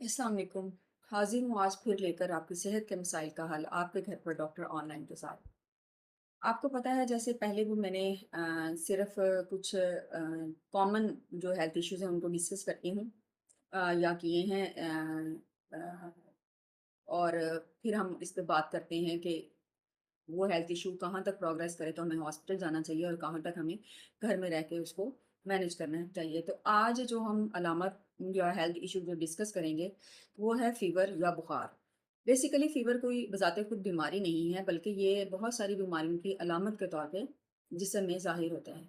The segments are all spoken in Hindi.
अस्सलाम वालेकुम। हाजिर हूँ आज फिर लेकर आपकी सेहत के मसाइल का हल आपके घर पर डॉक्टर ऑनलाइन के साथ। आपको पता है जैसे पहले भी मैंने सिर्फ कुछ कॉमन जो हेल्थ इश्यूज़ हैं उनको डिस्कस करती हूँ या किए हैं और फिर हम इस पे बात करते हैं कि वो हेल्थ इशू कहाँ तक प्रोग्रेस करे तो हमें हॉस्पिटल जाना चाहिए और कहाँ तक हमें घर में रह के उसको मैनेज करना चाहिए। तो आज जो हम अलामत या हेल्थ इशू जो डिस्कस करेंगे वो है फ़ीवर या बुखार। बेसिकली फ़ीवर कोई बज़ाते खुद बीमारी नहीं है, बल्कि ये बहुत सारी बीमारियों की अलामत के तौर पे जिस्म में ज़ाहिर होता है।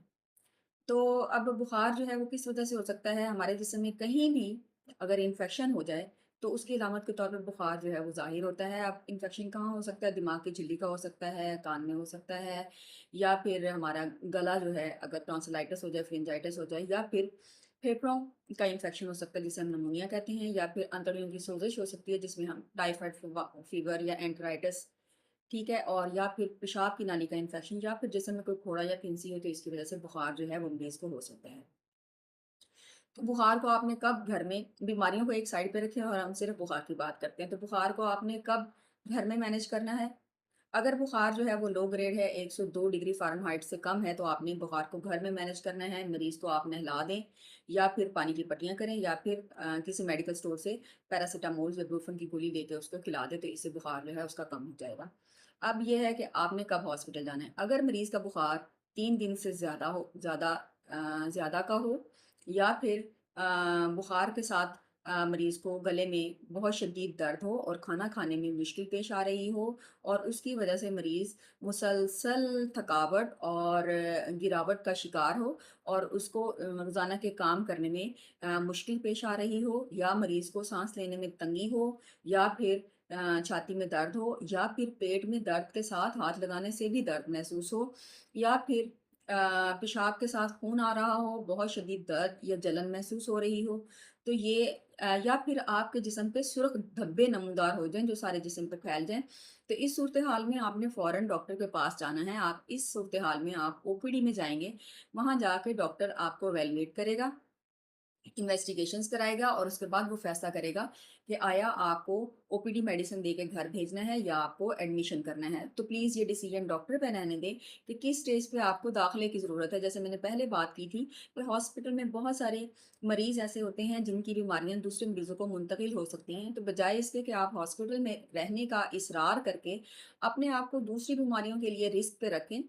तो अब बुखार जो है वो किस वजह से हो सकता है, हमारे जिस्म में कहीं भी अगर इन्फेक्शन हो जाए तो उसकी अलामत के तौर पे बुखार जो है वो ज़ाहिर होता है। अब इन्फेक्शन कहाँ हो सकता है, दिमाग की झिल्ली का हो सकता है, कान में हो सकता है, या फिर हमारा गला जो है अगर टॉन्सिलाइटिस हो जाए, फेरिंजाइटिस हो जाए, या फिर फेफड़ों का इन्फेक्शन हो सकता है जिसे हम निमोनिया कहते हैं, या फिर आंतड़ियों की सोजिश हो सकती है जिसमें हम टाइफाइड फीवर या एंथराइटिस, ठीक है, और या फिर पेशाब की नाली का इन्फेक्शन, या फिर जिस्म में कोई फोड़ा या फिंसी हो तो इसकी वजह से बुखार जो है वो मरीज को हो सकता है। तो बुखार को आपने कब घर में, बीमारियों को एक साइड पे रखें और हम सिर्फ बुखार की बात करते हैं, तो बुखार को आपने कब घर में मैनेज करना है? अगर बुखार जो है वो लो ग्रेड है, 102 डिग्री फ़ारेनहाइट से कम है, तो आपने बुखार को घर में मैनेज करना है। मरीज़ को आप नहला दें या फिर पानी की पट्टियाँ करें, या फिर किसी मेडिकल स्टोर से पैरासिटामोल या इब्रुफिन की गोली लेके उसको खिला दें, तो इससे बुखार जो है उसका कम हो जाएगा। अब ये है कि आपने कब हॉस्पिटल जाना है। अगर मरीज़ का बुखार 3 दिन से ज़्यादा का हो, या फिर बुखार के साथ मरीज़ को गले में बहुत शदीद दर्द हो और खाना खाने में मुश्किल पेश आ रही हो, और उसकी वजह से मरीज़ मुसलसल थकावट और गिरावट का शिकार हो, और उसको रोज़ाना के काम करने में मुश्किल पेश आ रही हो, या मरीज़ को साँस लेने में तंगी हो, या फिर छाती में दर्द हो, या फिर पेट में दर्द के साथ हाथ लगाने से भी दर्द महसूस हो, या फिर पेशाब के साथ खून आ रहा हो, बहुत शदीद दर्द या जलन महसूस हो रही हो, तो ये या फिर आपके जिस्म पे सुर्ख धब्बे नमूदार हो जाएँ जो सारे जिस्म पे फैल जाएँ, तो इस सूरत-ए-हाल में आपने फ़ौरन डॉक्टर के पास जाना है। आप इस सूरत-ए-हाल में आप ओपीडी में जाएँगे, वहाँ जाके डॉक्टर आपको इवैल्यूएट करेगा, इन्वेस्टिगेशंस कराएगा, और उसके बाद वो फैसला करेगा कि आया आपको ओपीडी मेडिसिन देके घर भेजना है या आपको एडमिशन करना है। तो प्लीज़ ये डिसीजन डॉक्टर पे रहने दें कि किस स्टेज पे आपको दाखिले की ज़रूरत है। जैसे मैंने पहले बात की थी कि हॉस्पिटल में बहुत सारे मरीज़ ऐसे होते हैं जिनकी बीमारियाँ दूसरे मरीज़ों को मुंतकिल हो सकती हैं। तो बजाय इसके कि आप हॉस्पिटल में रहने का इसरार करके अपने आप को दूसरी बीमारियों के लिए रिस्क पे रखें,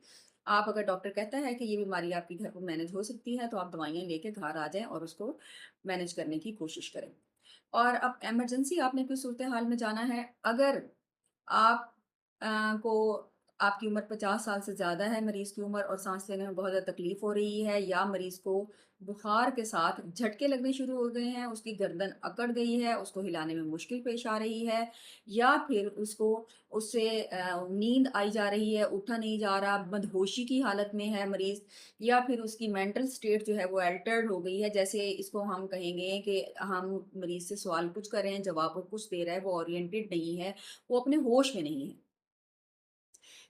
आप अगर डॉक्टर कहता है कि ये बीमारी आपकी घर पर मैनेज हो सकती है, तो आप दवाइयाँ लेके घर आ जाएँ और उसको मैनेज करने की कोशिश करें। और अब इमरजेंसी आपने कोई सूरत-ए-हाल में जाना है, अगर आप को आपकी उम्र 50 साल से ज़्यादा है, मरीज़ की उम्र, और साँस लेने में बहुत ज़्यादा तकलीफ़ हो रही है, या मरीज़ को बुखार के साथ झटके लगने शुरू हो गए हैं, उसकी गर्दन अकड़ गई है, उसको हिलाने में मुश्किल पेश आ रही है, या फिर उसको उससे नींद आई जा रही है, उठा नहीं जा रहा, मदहोशी की हालत में है मरीज़, या फिर उसकी मेंटल स्टेट जो है वो अल्टर्ड हो गई है। जैसे इसको हम कहेंगे कि हम मरीज़ से सवाल कुछ कर रहे हैं, जवाब वो कुछ दे रहा है, वो ओरिएंटेड नहीं है, वो अपने होश में नहीं है।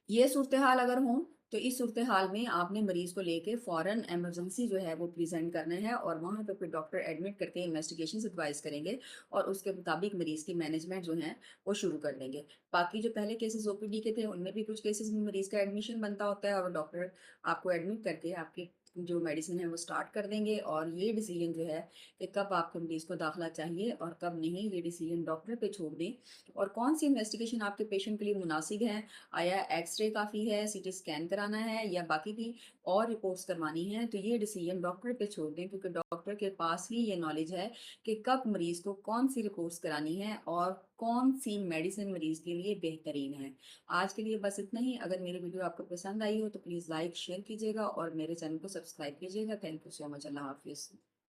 ये सूरत-ए-हाल अगर हों, तो इस सूरत-ए-हाल में आपने मरीज़ को लेके फ़ौरन इमरजेंसी जो है वो प्रेज़ेंट करना है, और वहाँ पे फिर डॉक्टर एडमिट करके इन्वेस्टिगेशंस एडवाइस करेंगे, और उसके मुताबिक मरीज़ की मैनेजमेंट जो है वो शुरू कर देंगे। बाकी जो पहले केसेज़ ओपीडी के थे उनमें भी कुछ केसेज़ में मरीज़ का एडमिशन बनता होता है, और डॉक्टर आपको एडमिट करके आपकी जो मेडिसिन है वो स्टार्ट कर देंगे, और ये डिसीज़न जो है कि कब आपको मरीज़ को दाखिला चाहिए और कब नहीं, ये डिसीज़न डॉक्टर पे छोड़ दें, और कौन-सी इन्वेस्टिगेशन आपके पेशेंट के लिए मुनासिब है, आया एक्स-रे काफ़ी है, सीटी स्कैन कराना है, या बाकी भी और रिपोर्ट्स करवानी है, तो ये डिसीजन डॉक्टर पे छोड़ दें, क्योंकि डॉक्टर के पास ही ये नॉलेज है कि कब मरीज़ को कौन-सी रिपोर्ट्स करानी है और कौन-सी मेडिसिन मरीज़ के लिए बेहतरीन है। आज के लिए बस इतना ही। अगर मेरी वीडियो आपको पसंद आई हो तो प्लीज़ लाइक, शेयर कीजिएगा और मेरे चैनल को सब्सक्राइब कीजिएगा। Thank you so much. Allah हाफ़िज़।